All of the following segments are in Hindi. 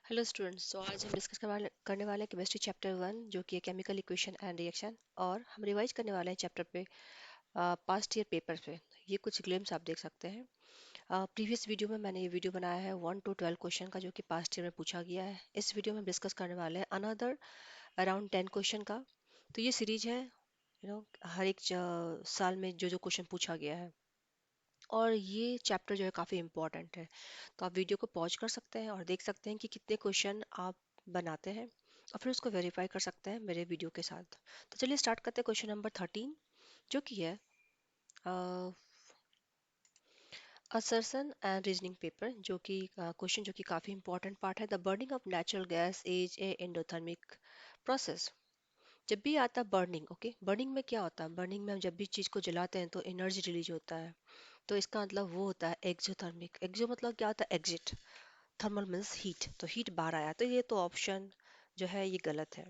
Hello students. आज हम डिस्कस करने वाले हैं केमिस्ट्री चैप्टर 1 जो कि है केमिकल इक्वेशन एंड रिएक्शन। और हम रिवाइज करने वाले हैं चैप्टर पे पास्ट ईयर पेपर पे। ये कुछ ग्लिम्स आप देख सकते हैं। प्रीवियस वीडियो में मैंने ये वीडियो बनाया है 1 to 12 क्वेश्चन का जो कि पास्ट ईयर में पूछा गया है। इस वीडियो में हम डिस्कस करने वाले हैं अनदर अराउंड 10 क्वेश्चन का। तो ये सीरीज है हर एक साल में जो जो क्वेश्चन पूछा गया है। और ये चैप्टर जो है काफ़ी इम्पोर्टेंट है। तो आप वीडियो को पॉज कर सकते हैं और देख सकते हैं कि कितने क्वेश्चन आप बनाते हैं और फिर उसको वेरीफाई कर सकते हैं मेरे वीडियो के साथ। तो चलिए स्टार्ट करते हैं क्वेश्चन नंबर 13 जो कि है असर्शन एंड रीजनिंग पेपर, जो कि क्वेश्चन जो कि काफ़ी इंपॉर्टेंट पार्ट है। The burning of natural gas is a endothermic process. जब भी आता है बर्निंग, ओके, बर्निंग में क्या होता है? बर्निंग में हम जब भी चीज़ को जलाते हैं तो एनर्जी रिलीज होता है। तो इसका मतलब वो होता है एक्सोथर्मिक। एक्सो मतलब क्या होता है? एग्जिट। थर्मल मीन्स हीट, तो हीट बाहर आया। तो ये तो ऑप्शन जो है ये गलत है।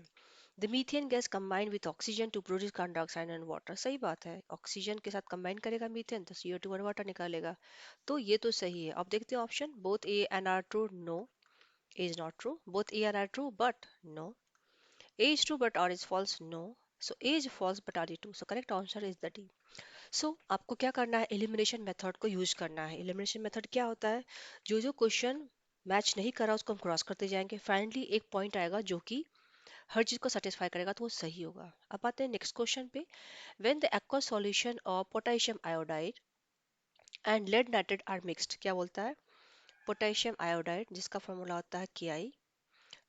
The methane gas combined with oxygen to produce carbon dioxide and water. सही बात है, ऑक्सीजन के साथ कंबाइन करेगा मीथेन तो CO2 और वाटर निकालेगा। तो ये तो सही है। अब देखते हैं option. Both A and R true. No, A is not true. Both A and R true but no. A is true but R is false. No, so A is false but R is true. So correct answer is the D. So आपको क्या करना है? एलिमिनेशन मेथड को यूज करना है। एलिमिनेशन मेथड क्या होता है? जो जो क्वेश्चन मैच नहीं कर रहा उसको हम क्रॉस करते जाएंगे। फाइनली एक पॉइंट आएगा जो कि हर चीज को सेटिस्फाई करेगा तो वो सही होगा। अब आते हैं नेक्स्ट क्वेश्चन पे। When the aqueous solution of potassium iodide and lead nitrate are mixed, क्या बोलता है? पोटेशियम आयोडाइड जिसका फॉर्मूला होता है Ki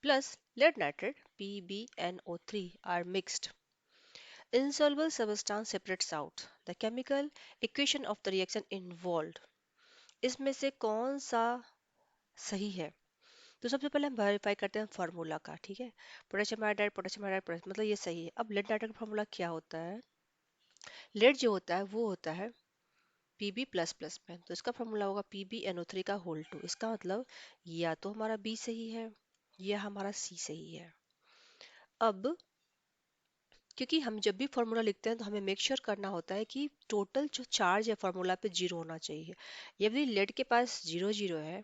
plus lead nitrate PbNO3 are mixed, insoluble substance separates out, the chemical equation of the reaction involved। इसमें से कौन सा सही है? तो सबसे पहले हम वेरीफाई करते हैं फार्मूला का। ठीक है, पोटेशियम आयोडाइड मतलब ये सही है। अब लेड नाइट्रेट का फार्मूला क्या होता है? लेड जो होता है वो होता है Pb प्लस प्लस में, तो इसका फार्मूला होगा PbNO3 का होल 2। इसका मतलब या तो हमारा बी सही है या हमारा सी सही है। अब क्योंकि हम जब भी फॉर्मूला लिखते हैं तो हमें मेक श्योर करना होता है कि टोटल जो चार्ज है फॉर्मूला पे जीरो होना चाहिए। यदि लेड के पास जीरो जीरो है,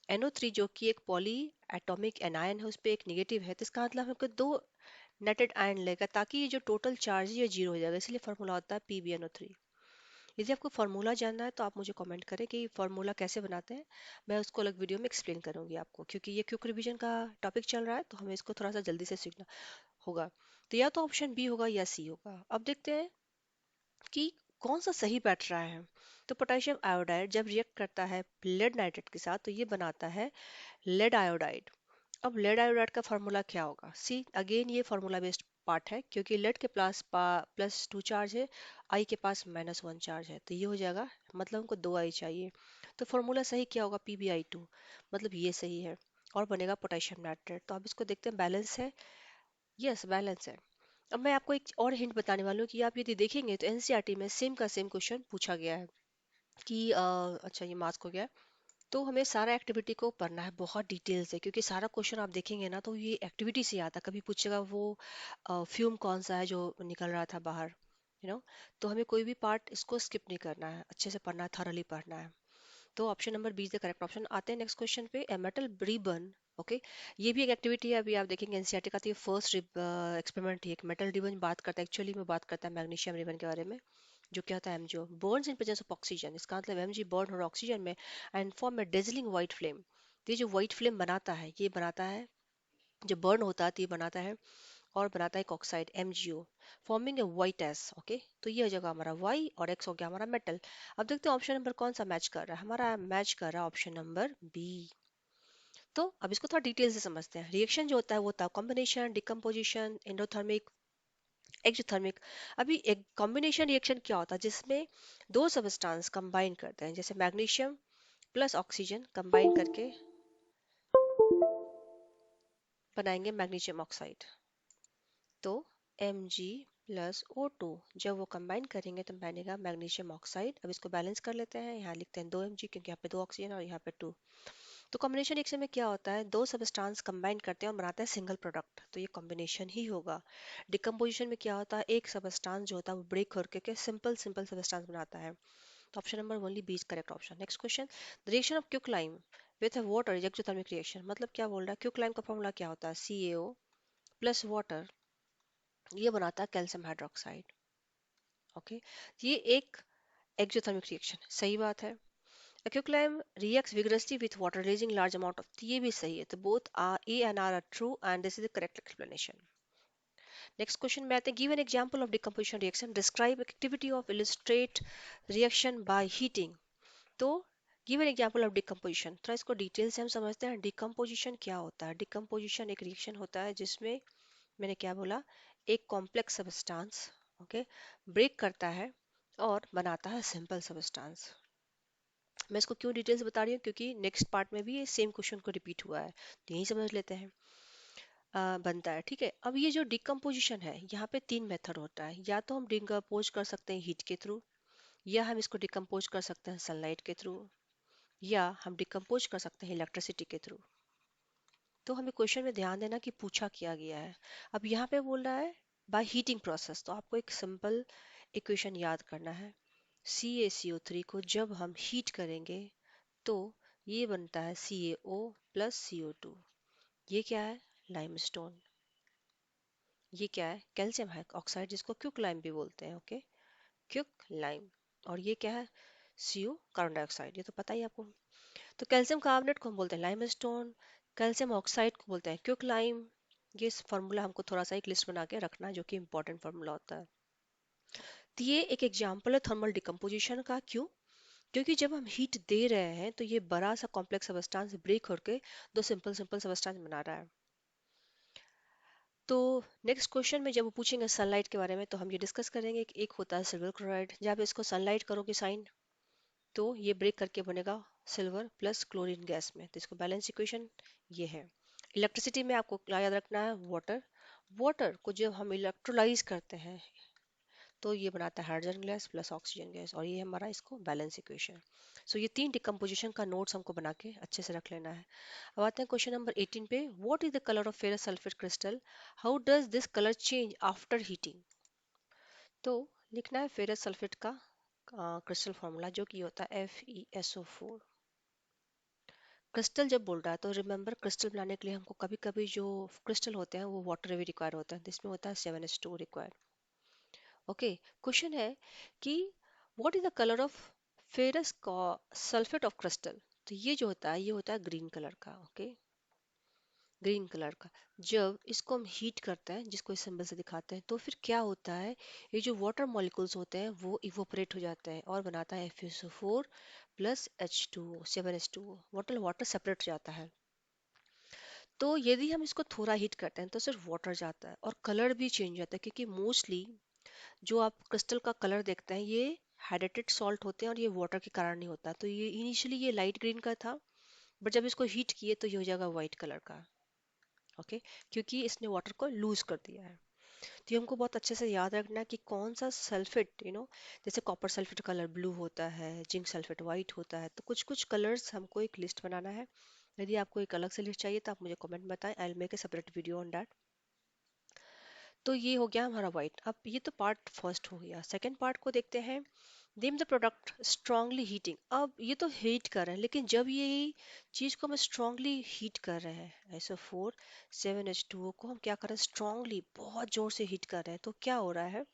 NO3 जो कि एक पॉली एटॉमिक एनायन है उस पे एक नेगेटिव है, तो इसका मतलब हमको दो नेटेड आयन लेगा ताकि ये जो टोटल चार्ज है ये जीरो हो जाएगा। इसलिए फॉर्मूला होता है PbNO3। यदि आपको फार्मूला जानना है तो आप मुझे कमेंट करें कि फार्मूला कैसे बनाते हैं। मैं उसको अलग वीडियो में एक्सप्लेन करूंगी आपको, क्योंकि ये क्विक रिवीजन का टॉपिक चल रहा है तो हमें इसको थोड़ा सा जल्दी से सीखना होगा। तो या तो ऑप्शन बी होगा या सी होगा। अब देखते हैं कि कौन सा सही बैठ रहा है। तो पोटेशियम आयोडाइड जब रिएक्ट करता है लेड नाइट्रेट के साथ तो ये बनाता है लेड आयोडाइड। अब लेड आयोडाइड का फार्मूला क्या होगा? सी अगेन ये फार्मूला बेस्ड पार्ट है क्योंकि लेड के पास प्लस टू चार्ज है, आई के पास -1 चार्ज है, तो ये हो जाएगा। मतलब हमको दो आई चाहिए। तो फार्मूला सही क्या होगा? PbI2, मतलब ये सही है और बनेगा पोटेशियम नाइट्रेट। तो अब इसको देखते हैं, बैलेंस है। यस, बैलेंस है। अब मैं आपको एक और हिंट बताने वाली हूँ कि आप यदि देखेंगे तो एनसीईआरटी में सेम का सेम क्वेश्चन पूछा गया है कि अच्छा ये मार्क्स हो गया। तो हमें सारा एक्टिविटी को पढ़ना है बहुत डिटेल से, क्योंकि सारा क्वेश्चन आप देखेंगे ना तो ये एक्टिविटी से आता है। कभी पूछेगा वो फ्यूम कौन सा है जो निकल रहा था बाहर, तो हमें कोई भी पार्ट इसको स्किप नहीं करना है, अच्छे से पढ़ना है, थॉरली पढ़ना है। तो option number B is the correct option. आते हैं नेक्स्ट क्वेश्चन पे। ए मेटल रिबन, ओके, ये भी एक एक्टिविटी है। अभी आप देखेंगे एनसीईआरटी का, तो ये फर्स्ट एक्सपेरिमेंट ही एक मेटल रिबन बात करता है, एक्चुअली में बात करता है मैग्नीशियम रिबन के बारे में, जो क्या होता है MgO Burns in presence of oxygen. इसका मतलब एमजी बर्न और ऑक्सीजन में and form A dazzling white flame. तो ये जो व्हाइट फ्लेम बनाता है ये बनाता है, जो बर्न होता है तो ये बनाता है और बनाता है एक oxide MgO, forming a white S. Okay, तो ये हो जाएगा हमारा Y और X हो गया हमारा मेटल। अब देखते हैं ऑप्शन नंबर कौन सा मैच कर रहा है। हमारा मैच कर रहा है ऑप्शन नंबर बी। तो अब इसको थोड़ा डिटेल से समझते हैं। रिएक्शन जो होता है वो होता है कॉम्बिनेशन, डिकम्पोजिशन, एंडोथर्मिक, एक्सोथर्मिक। अभी एक कॉम्बिनेशन रिएक्शन क्या होता है? जिसमें दो सबस्टांस कंबाइन करते हैं, जैसे मैग्नीशियम प्लस ऑक्सीजन कंबाइन करके बनाएंगे मैग्नीशियम ऑक्साइड। तो Mg प्लस O2 जब वो कंबाइन करेंगे तो बनेगा मैग्नीशियम ऑक्साइड। अब इसको बैलेंस कर लेते हैं, यहाँ लिखते हैं 2 Mg क्योंकि यहाँ पे दो ऑक्सीजन और यहाँ पे 2। तो कॉम्बिनेशन रिएक्शन में क्या होता है? दो सबस्टांस कंबाइन करते हैं और बनाते हैं सिंगल प्रोडक्ट, तो ये कॉम्बिनेशन ही होगा। डिकम्पोजिशन में क्या होता है? एक सबस्टांस जो होता है वो ब्रेक करके सिंपल सिंपल सबस्टांस बनाता है। तो option number only B is correct option. Next question. The reaction of quick lime with water exothermic reaction, मतलब क्या बोल रहा है, क्विक लाइम का फॉर्मूला क्या होता है, CaO प्लस वाटर, ये बनाता है कैल्शियम हाइड्रोक्साइड। ओके, ये एक एक्सोथर्मिक रिएक्शन, सही बात है। Quick reacts vigorously with water releasing large amount of, ये भी सही है, तो both are A and R are true and this is the correct explanation. Next question में आते हैं, give an example of decomposition reaction, describe activity of illustrate reaction by heating. तो give an example of decomposition, थोड़ा इसको डिटेल से हम समझते हैं। decomposition क्या होता है? decomposition एक रिएक्शन होता है जिसमें, मैंने क्या बोला, एक कॉम्प्लेक्स सब्सटेंस, ओके, ब्रेक करता है और बनाता है सिंपल सब्सटेंस। मैं इसको क्यों डिटेल से बता रही हूँ, क्योंकि नेक्स्ट पार्ट में भी ये सेम क्वेश्चन को रिपीट हुआ है, तो यही समझ लेते हैं। बनता है, ठीक है। अब ये जो डिकम्पोजिशन है, यहाँ पे तीन मेथड होता है, या तो हम डिकम्पोज कर सकते हैं हीट के थ्रू, या हम इसको डिकम्पोज कर सकते हैं सनलाइट के थ्रू, या हम डिकम्पोज कर सकते हैं इलेक्ट्रिसिटी के थ्रू। तो हमें क्वेश्चन में ध्यान देना कि पूछा किया गया है। अब यहाँ पे बोल रहा है बाय हीटिंग प्रोसेस, तो आपको एक सिंपल इक्वेशन याद करना है। CaCO3 को जब हम हीट करेंगे तो ये बनता है CaO प्लस CO2। ये क्या है, लाइमस्टोन। ये क्या है, कैल्शियम ऑक्साइड, जिसको क्विक लाइम भी बोलते हैं, ओके, क्विक लाइम। और ये क्या है, CO कार्बन डाइऑक्साइड, ये तो पता ही है आपको। तो कैल्शियम कार्बोनेट को हम बोलते हैं लाइमस्टोन, कैल्शियम ऑक्साइड को बोलते हैं क्विक लाइम। ये फार्मूला हमको थोड़ा सा एक लिस्ट बना के रखना है, जो कि इंपॉर्टेंट फार्मूला होता है। तो ये एक एग्जांपल है थर्मल डिकम्पोजिशन का। क्यों? क्योंकि जब हम हीट दे रहे हैं तो ये बड़ा सा कॉम्प्लेक्स सब्सटेंस ब्रेक होकर दो सिंपल सिंपल सब्सटेंस बना रहा है। तो नेक्स्ट क्वेश्चन में जब वो पूछेंगे सनलाइट के बारे में, तो हम ये डिस्कस करेंगे कि एक होता है सिल्वर क्लोराइड, जब आप इसको सनलाइट करोगे साइन, तो ये ब्रेक करके बनेगा सिल्वर प्लस क्लोरीन गैस में, तो इसको बैलेंस इक्वेशन ये है। इलेक्ट्रिसिटी में आपको क्या याद रखना है, वाटर। वाटर को जब हम इलेक्ट्रोलाइज करते हैं तो ये बनाता है hydrogen gas plus oxygen gas, और ये हमारा इसको बैलेंस इक्वेशन। सो ये तीन डिकम्पोजिशन का नोट्स हमको बना के अच्छे से रख लेना है। अब आते हैं क्वेश्चन नंबर 18 पे, what is the colour of ferrous sulphate crystal, how does this colour change after heating. तो लिखना है फेरस सल्फेट का क्रिस्टल फॉर्मूला, जो कि होता है FeSO4। क्रिस्टल जब बोल रहा है तो रिमेंबर, क्रिस्टल बनाने के लिए हमको कभी कभी जो क्रिस्टल होते हैं वो वाटर भी रिक्वायर होता है, जिसमें होता है 7H2 रिक्वायर। ओके, क्वेश्चन है कि what is the colour of ferrous sulphate of crystal. तो ये जो होता है ये होता है ग्रीन कलर का, ओके, ग्रीन कलर का। जब इसको हम हीट करते हैं, जिसको इस सिंबल से दिखाते हैं, तो फिर क्या होता है, ये जो वाटर मॉलिक्यूल्स होते हैं वो इवोपरेट हो जाते हैं और बनाता है FeSO4 plus H2O 7H2O, water water separate हो जाता है। तो यदि हम इसको थोड़ा हीट करते हैं तो सिर्फ वाटर जाता है और कलर भी चेंज हो जाता है, क्योंकि मोस्टली जो आप क्रिस्टल का कलर देखते हैं ये हाइड्रेटेड सॉल्ट होते हैं और ये वाटर के कारण नहीं होता। तो ये इनिशियली ये लाइट ग्रीन का था, बट जब इसको हीट किए तो ये हो जाएगा वाइट कलर का, ओके, क्योंकि इसने वाटर को लूज कर दिया है। तो ये हमको बहुत अच्छे से याद रखना है कि कौन सा सल्फेट, जैसे कॉपर सल्फेट कलर ब्लू होता है, जिंक सल्फेट वाइट होता है, तो कुछ कुछ कलर्स हमको एक लिस्ट बनाना है। यदि आपको एक अलग से लिस्ट चाहिए तो आप मुझे कमेंट बताएं, I will make a separate video on that. तो ये हो गया हमारा वाइट। अब ये तो पार्ट फर्स्ट हो गया, सेकंड पार्ट को देखते हैं। Name the product strongly heating. अब ये तो हीट कर रहे हैं, लेकिन जब ये चीज को हम स्ट्रांगली हीट कर रहे हैं, SO4 7H2O को हम क्या कर रहे हैं, स्ट्रांगली बहुत जोर से हीट कर रहे हैं, तो क्या हो रहा है,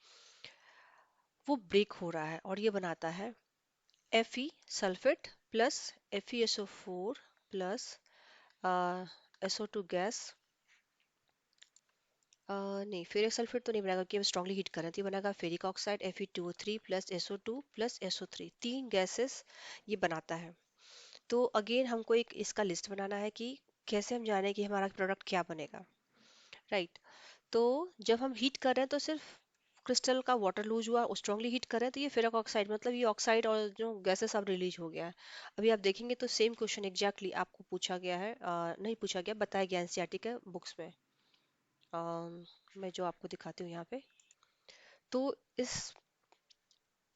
वो ब्रेक हो रहा है और ये बनाता है Fe sulphate plus FeSO4 plus SO2 gas. नहीं, फेरिक सल्फेट तो नहीं बनेगा क्योंकि हम स्ट्रांगली हीट कर रहे हैं, तो ये बनेगा ferric oxide Fe2O3 plus SO2 plus SO3, तीन गैसेस ये बनाता है। तो अगेन हमको एक इसका लिस्ट बनाना है कि कैसे हम जाने कि हमारा प्रोडक्ट क्या बनेगा, राइट। तो जब हम हीट कर रहे हैं तो सिर्फ क्रिस्टल का वाटर लूज हुआ, स्ट्रांगली हीट कर रहे हैं तो ये फेरक ऑक्साइड, मतलब ये ऑक्साइड और जो गैसेस सब रिलीज हो गया है। अभी आप देखेंगे तो सेम क्वेश्चन एग्जैक्टली आपको पूछा गया है, नहीं पूछा गया, बताया गया एनसीईआरटी के बुक्स में। मैं जो आपको दिखाती हूँ यहाँ पे, तो इस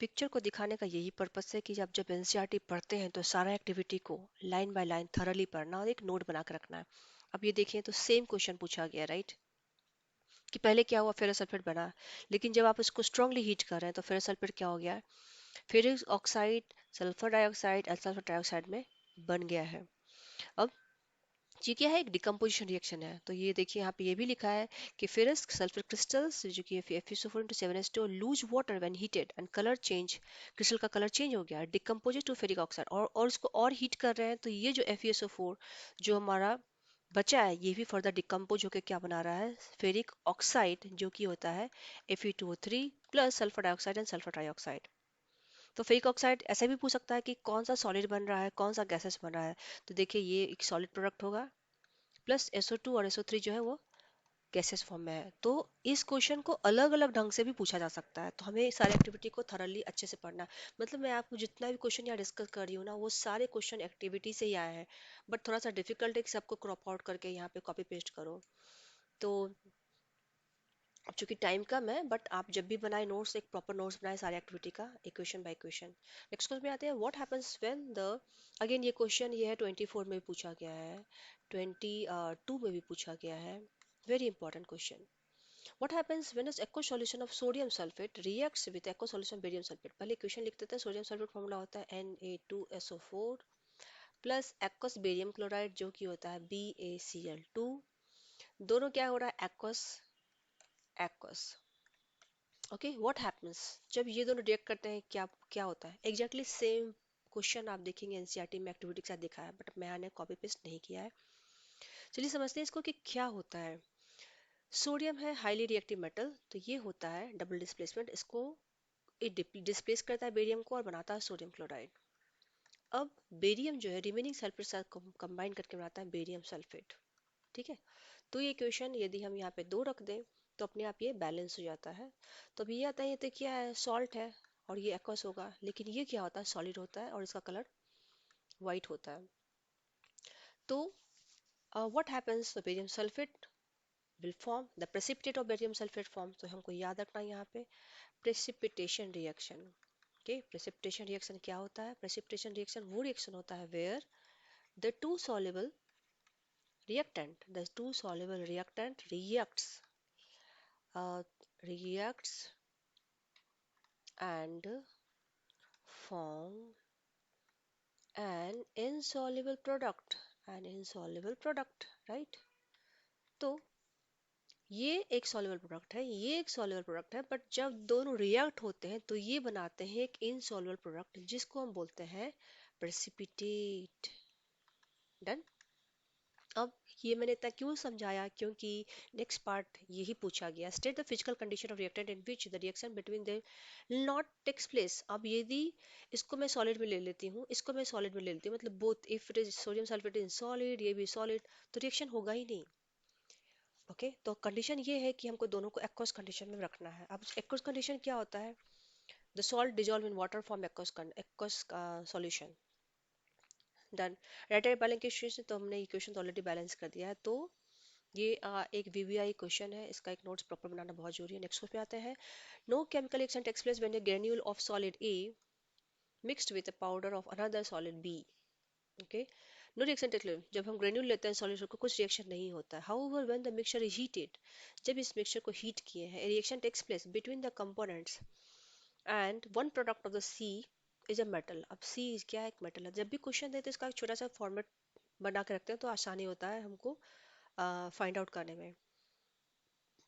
पिक्चर को दिखाने का यही पर्पस है कि जब जब एनसीईआरटी पढ़ते हैं तो सारा एक्टिविटी को लाइन बाय लाइन थरली पढ़ना और एक नोट बना कर रखना है। अब ये देखिए तो सेम क्वेश्चन पूछा गया, राइट, कि पहले क्या हुआ, फेरस सल्फेट बना, लेकिन जब आप इसको स्ट्रांगली हीट कर रहे हैं तो फेरस सल्फेट क्या हो गया, फेरस ऑक्साइड सल्फर डाइऑक्साइड और सल्फर डाइऑक्साइड में बन गया है। अब ये क्या है, एक डिकम्पोजिशन रिएक्शन है। तो ये देखिए यहाँ पे ये भी लिखा है कि फेरस सल्फर क्रिस्टल्स जो कि FeSO4 into 7H2 loose water when heated and colour change, crystal का कलर चेंज हो गया, डिकम्पोजेड टू फेरिक ऑक्साइड, और इसको और हीट कर रहे हैं तो ये जो FeSO4 जो हमारा बचा है ये भी फर्दर डिकम्पोज होकर क्या बना रहा है, फेरिक ऑक्साइड, जो कि होता है Fe2O3 plus sulphur dioxide and sulphur trioxide. तो फेरिक ऑक्साइड ऐसे भी पूछ सकता है कि कौन सा सॉलिड बन रहा है, कौन सा गैसेस बन रहा है। तो देखिए ये एक सॉलिड प्रोडक्ट होगा, प्लस SO2 और SO3 जो है वो गैसेस फॉर्म में है। तो इस क्वेश्चन को अलग अलग ढंग से भी पूछा जा सकता है, तो हमें सारी एक्टिविटी को थरली अच्छे से पढ़ना है। मतलब मैं आपको जितना भी क्वेश्चन यहाँ डिस्कस कर रही हूँ ना, वो सारे क्वेश्चन एक्टिविटी से ही आए हैं, बट थोड़ा सा डिफिकल्ट है कि सबको क्रॉप आउट करके यहाँ पे कॉपी पेस्ट करो। तो अब चूंकि टाइम कम है, बट आप जब भी बनाए नोट्स, एक प्रॉपर नोट्स बनाए सारी एक्टिविटी का, एक question by question. Next question में आते हैं, what happens when the, again ये क्वेश्चन ये है 24 में भी पूछा गया है, 22 में भी पूछा गया है, very important question. What happens when an aqueous solution of sodium sulfate reacts with aqueous solution of barium sulfate? पहले इक्वेशन लिख देते हैं। सोडियम सल्फेट फॉर्मूला होता है Na2SO4 plus aqueous barium chloride जो कि होता है BaCl2। दोनों क्या हो रहा है, aqueous aqueous। Okay, what happens जब ये दोनों रिएक्ट करते हैं, क्या क्या होता है, एग्जैक्टली सेम क्वेश्चन आप देखेंगे एनसीईआरटी में एक्टिविटी के साथ दिखा है, बट मैंने कॉपी पेस्ट नहीं किया है। चलिए समझते हैं इसको कि क्या होता है। सोडियम है हाईली रिएक्टिव मेटल, तो ये होता है डबल डिस्प्लेसमेंट, इसको ये डिस्प्लेस करता है बेरियम को और बनाता है सोडियम क्लोराइड। अब बेरियम जो है रिमेनिंग सल्फर साथ कंबाइन करके बनाता है बेरियम सल्फेट। ठीक है, तो ये इक्वेशन यदि हम यहाँ पे 2 रख दें तो अपने आप ये बैलेंस हो जाता है। तो अब ये आता है, ये तो क्या है, सॉल्ट है, और ये एक्वस होगा, लेकिन ये क्या होता है, सॉलिड होता है और इसका कलर वाइट होता है। तो what happens, the barium sulphate will form, the precipitate of barium sulphate form. तो हमको याद रखना है यहाँ पे precipitation reaction. Okay, precipitation reaction क्या होता है, प्रेसिपिटेशन रिएक्शन वो रिएक्शन होता है where the two soluble reactant uh, reacts and form an insoluble product, right? तो ये एक सॉल्युबल प्रोडक्ट है, ये एक सॉल्युबल प्रोडक्ट है, बट जब दोनों रिएक्ट होते हैं तो ये बनाते हैं एक इनसॉल्युबल प्रोडक्ट जिसको हम बोलते हैं प्रेसिपिटेट। डन। अब ये मैंने इतना क्यों समझाया, क्योंकि नेक्स्ट पार्ट यही पूछा गया, state the physical condition of reactant in which the reaction between they not takes place. अब यदि इसको मैं सॉलिड में ले लेती हूँ, इसको मैं सॉलिड में ले लेती हूँ, मतलब both if it is sodium sulphate is solid, ये भी सॉलिड, तो रिएक्शन होगा ही नहीं। ओके, तो कंडीशन ये है कि हमको दोनों को एक्वस कंडीशन में रखना है। अब एक्वस कंडीशन क्या होता है, the salt dissolve in water form aqueous solution. Done. Right and balance equation, तो हमने इक्वेशन तो ऑलरेडी बैलेंस कर दिया है। तो ये एक वीवीआई क्वेश्चन है, इसका एक नोट्स प्रॉपर बनाना बहुत जरूरी है। नेक्स्ट क्वेश्चन पे आते हैं, no chemical reaction takes place when a granule of solid A mixed with a powder of another solid B। Okay, no reaction takes place, जब हम ग्रेन्यूल लेते हैं सॉलिड को कुछ रिएक्शन नहीं होता है। However when the mixture is heated, जब इस मिक्सचर को हीट किए हैं, reaction takes place between the components and one product of the C is a metal. अब सी क्या है, एक मेटल है। जब भी क्वेश्चन देते हैं इसका एक छोटा सा फॉर्मेट बना के रखते हैं तो आसानी होता है हमको फाइंड आउट करने में।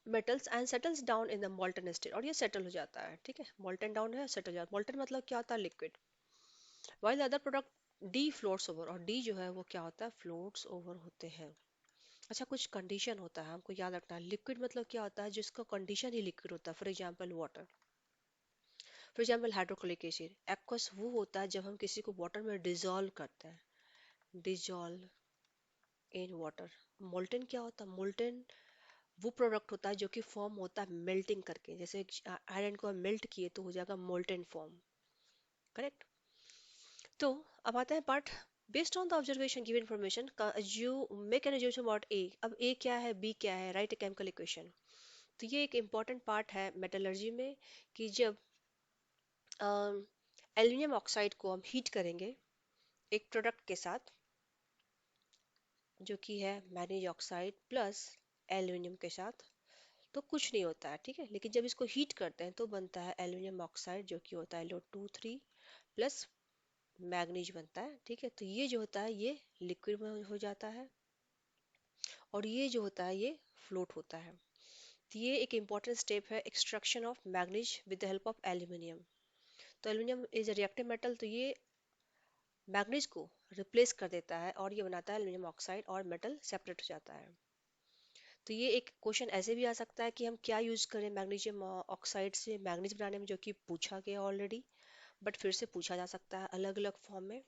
Metals and settles down in the molten state, और ये सेटल हो जाता है। ठीक है, मोल्टन डाउन है, सेटल हो जाता है। मोल्टन मतलब क्या होता है, liquid. While other product D floats over, और डी जो है वो क्या होता है, फ्लोट्स ओवर होते हैं। अच्छा, कुछ कंडीशन होता है हमको याद रखना है। लिक्विड मतलब क्या होता है, जिसका कंडीशन ही लिक्विड होता है, for example water, for example hydrochloric acid. Aqueous वो होता है जब हम किसी को वाटर में डिजोल्व करते हैं, डिजोल्व इन वाटर। मोल्टन क्या होता है, मोल्टन वो प्रोडक्ट होता है जो कि फॉर्म होता है मेल्टिंग करके, जैसे आयरन को हम मेल्ट किए तो हो जाएगा मोल्टन फॉर्म। करेक्ट। तो अब आता है part, based on the observation given information you make an assumption about A. अब ए क्या है, बी क्या है, राइट ए केमिकल इक्वेशन। तो ये एक इंपॉर्टेंट पार्ट है मेटलर्जी में, कि जब एल्यूमिनियम ऑक्साइड को हम हीट करेंगे एक प्रोडक्ट के साथ जो कि है मैग्नीज ऑक्साइड प्लस एल्यूमिनियम के साथ, तो कुछ नहीं होता है। ठीक है, लेकिन जब इसको हीट करते हैं तो बनता है एल्यूमिनियम ऑक्साइड जो कि होता है Lo2 3 प्लस मैग्नीज बनता है, ठीक है। तो ये जो होता है ये लिक्विड में हो जाता है, और ये जो होता है ये फ्लोट होता है। तो ये एक इम्पॉर्टेंट स्टेप है extraction of manganese with the help of aluminium. तो aluminium is a reactive metal, तो ये मैग्नीज को रिप्लेस कर देता है और ये बनाता है एल्यूमिनियम ऑक्साइड, और मेटल सेपरेट हो जाता है। तो ये एक क्वेश्चन ऐसे भी आ सकता है कि हम क्या यूज करें मैग्नीशियम ऑक्साइड से मैग्नीज बनाने में, जो कि पूछा गया ऑलरेडी, बट फिर से पूछा जा सकता है अलग अलग फॉर्म में।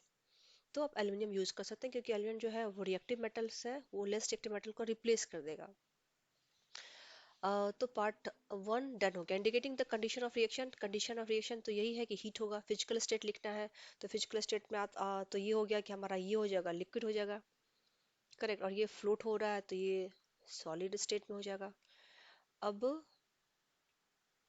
तो आप एल्यूमिनियम यूज कर सकते हैं, क्योंकि एल्यूमिनियम जो है वो रिएक्टिव मेटल्स है, वो लेस रिएक्टिव मेटल को रिप्लेस कर देगा। तो पार्ट वन डन हो गया। Indicating the condition of reaction, condition of reaction तो यही है कि हीट होगा, फिजिकल स्टेट लिखना है। तो फिजिकल स्टेट में तो ये हो गया कि हमारा ये हो जाएगा लिक्विड हो जाएगा, करेक्ट। और ये फ्लोट हो रहा है तो ये सॉलिड स्टेट में हो जाएगा। अब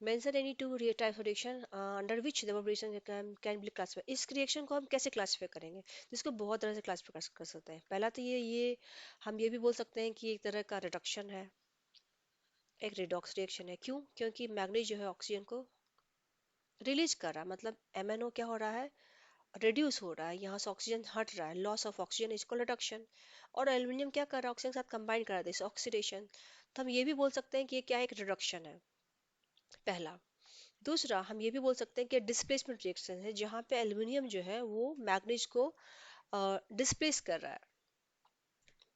mention any two types of reaction under which the reaction can be classified. इस रिएक्शन को हम कैसे क्लासिफाई करेंगे, तो इसको बहुत तरह से क्लासिफाई कर सकते हैं। पहला तो ये हम ये भी बोल सकते हैं कि एक तरह का रिडक्शन है, एक रिडॉक्स रिएक्शन है। क्यों? क्योंकि मैग्नीज जो है ऑक्सीजन को रिलीज कर रहा है, मतलब MnO क्या हो रहा है, रिड्यूस हो रहा है, यहाँ से ऑक्सीजन हट रहा है, loss of oxygen is called reduction. और एल्यूमिनियम क्या कर रहा है, ऑक्सीजन के साथ कंबाइन कर रहा है, ऑक्सीडेशन। तो हम ये भी बोल सकते हैं कि ये क्या एक रिडक्शन है, पहला। दूसरा हम ये भी बोल सकते हैं कि डिस्प्लेसमेंट रिएक्शन है, जहाँ पे एल्यूमिनियम जो है वो मैग्नीज को डिस्प्लेस कर रहा है।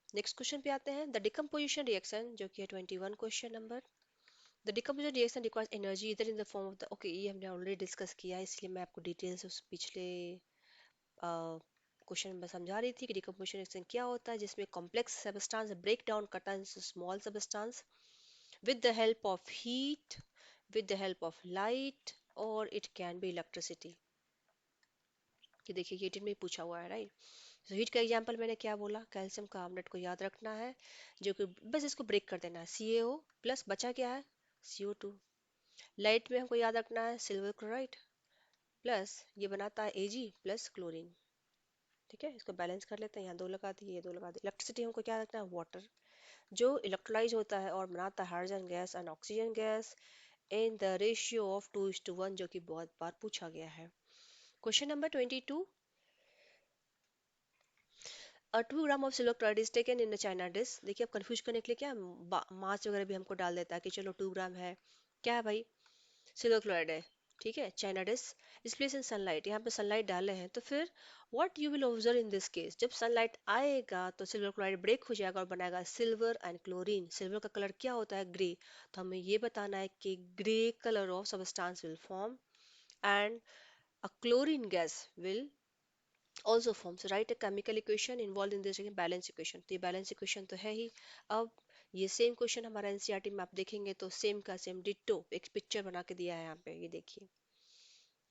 नेक्स्ट क्वेश्चन पे आते हैं, द डिकम्पोजिशन रिएक्शन, जो कि है 21 question number. The decomposition reaction requires energy इधर in the form of the, okay ये हमने ऑलरेडी डिस्कस किया है, इसलिए मैं आपको डिटेल्स उस पिछले क्वेश्चन में समझा रही थी कि डिकम्पोजिशन रिएक्शन क्या होता है, जिसमें कॉम्प्लेक्स सब्सटेंस ब्रेक डाउन करता है small substance with the help of heat, with the help of light, or it can be electricity। कि देखिए ये हीट में पूछा हुआ है, राइट। तो हीट का एग्जांपल मैंने क्या बोला, कैल्शियम कार्बोनेट को याद रखना है, जो कि बस इसको ब्रेक कर देना है, CaO प्लस बचा क्या है, CO2। लाइट में हमको याद रखना है सिल्वर क्लोराइड प्लस ये बनाता है Ag प्लस क्लोरीन। ठीक है, इसको बैलेंस कर लेते हैं, यहाँ दो लगा दिए, ये दो लगा दिए। इलेक्ट्रिसिटी हमको क्या रखना है, वाटर, जो इलेक्ट्रोलाइज होता है और बनाता है hydrogen gas and oxygen gas in the ratio of 2:1, जो कि बहुत बार पूछा गया है। Question number 22, 2 gram of silver chloride is taken in China dish. देखिए अब कंफ्यूज करने के लिए क्या मास वगैरह भी हमको डाल देता है कि चलो 2 ग्राम है, क्या है भाई, सिल्वर क्लोराइड है, ठीक है। China dish is place in sunlight, यहाँ पे सनलाइट डाले हैं, तो फिर what you will observe in this case, जब सनलाइट आएगा तो सिल्वर क्लोराइड ब्रेक हो जाएगा और बनाएगा सिल्वर एंड क्लोरीन। सिल्वर का कलर क्या होता है, ग्रे। तो हमें ये बताना है कि grey colour of substance will form and a chlorine gas will also form। So write a chemical equation involved in this balance equation। तो ये balance equation तो है ही। अब ये सेम क्वेश्चन हमारा एनसीईआरटी में आप देखेंगे तो सेम का सेम डिट्टो एक पिक्चर बना के दिया है यहाँ पे, ये देखिए,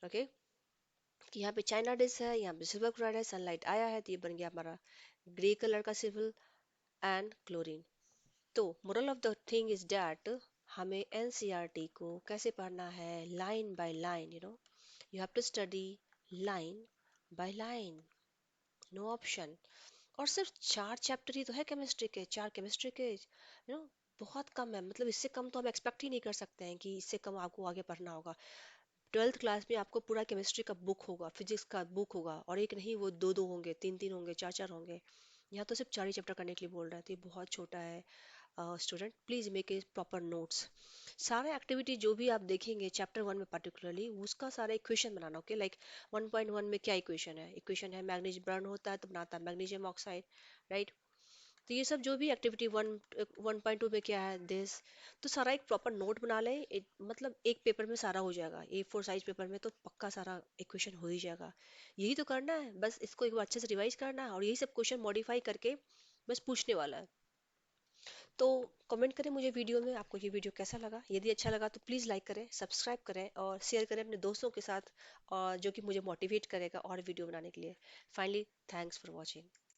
ओके। कि यहाँ पे चाइना डिश है, यहाँ पे सिल्वर क्लोराइड है, सनलाइट आया है तो ये बन गया हमारा ग्रे कलर का सिल्वर एंड क्लोरीन। तो moral of the thing is that हमें एनसीईआरटी को कैसे पढ़ना है, line by line, you have to study line by line, no option. और सिर्फ 4 चैप्टर ही तो है केमिस्ट्री के, 4 केमिस्ट्री के, बहुत कम है। मतलब इससे कम तो हम एक्सपेक्ट ही नहीं कर सकते हैं कि इससे कम आपको आगे पढ़ना होगा। 12th क्लास में आपको पूरा केमिस्ट्री का बुक होगा, फिजिक्स का बुक होगा, और एक नहीं वो दो दो होंगे, तीन तीन होंगे, चार चार होंगे। यहाँ तो सिर्फ 4 ही चैप्टर करने के लिए बोल रहा है, तो ये बहुत छोटा है। Student please make a proper notes. सारा एक्टिविटी जो भी आप देखेंगे चैप्टर 1 में पर्टिकुलरली, उसका सारा इक्वेशन बनाना, ओके। लाइक 1.1 में क्या इक्वेशन है, इक्वेशन है मैग्नीज बर्न होता है तो बनाता है मैग्नीशियम ऑक्साइड, राइट। तो ये सब जो भी एक्टिविटी 1.2 में क्या है दिस, तो सारा एक प्रॉपर नोट बना लें। मतलब एक पेपर में सारा हो जाएगा, A4 साइज पेपर में तो पक्का सारा इक्वेशन हो ही जाएगा। यही तो करना है, बस इसको एक बार अच्छे से रिवाइज करना है, और यही सब क्वेश्चन मॉडिफाई करके बस पूछने वाला है। तो कमेंट करें मुझे वीडियो में आपको ये वीडियो कैसा लगा। यदि अच्छा लगा तो प्लीज़ लाइक करें, सब्सक्राइब करें और शेयर करें अपने दोस्तों के साथ, और जो कि मुझे मोटिवेट करेगा और वीडियो बनाने के लिए। Finally thanks for watching.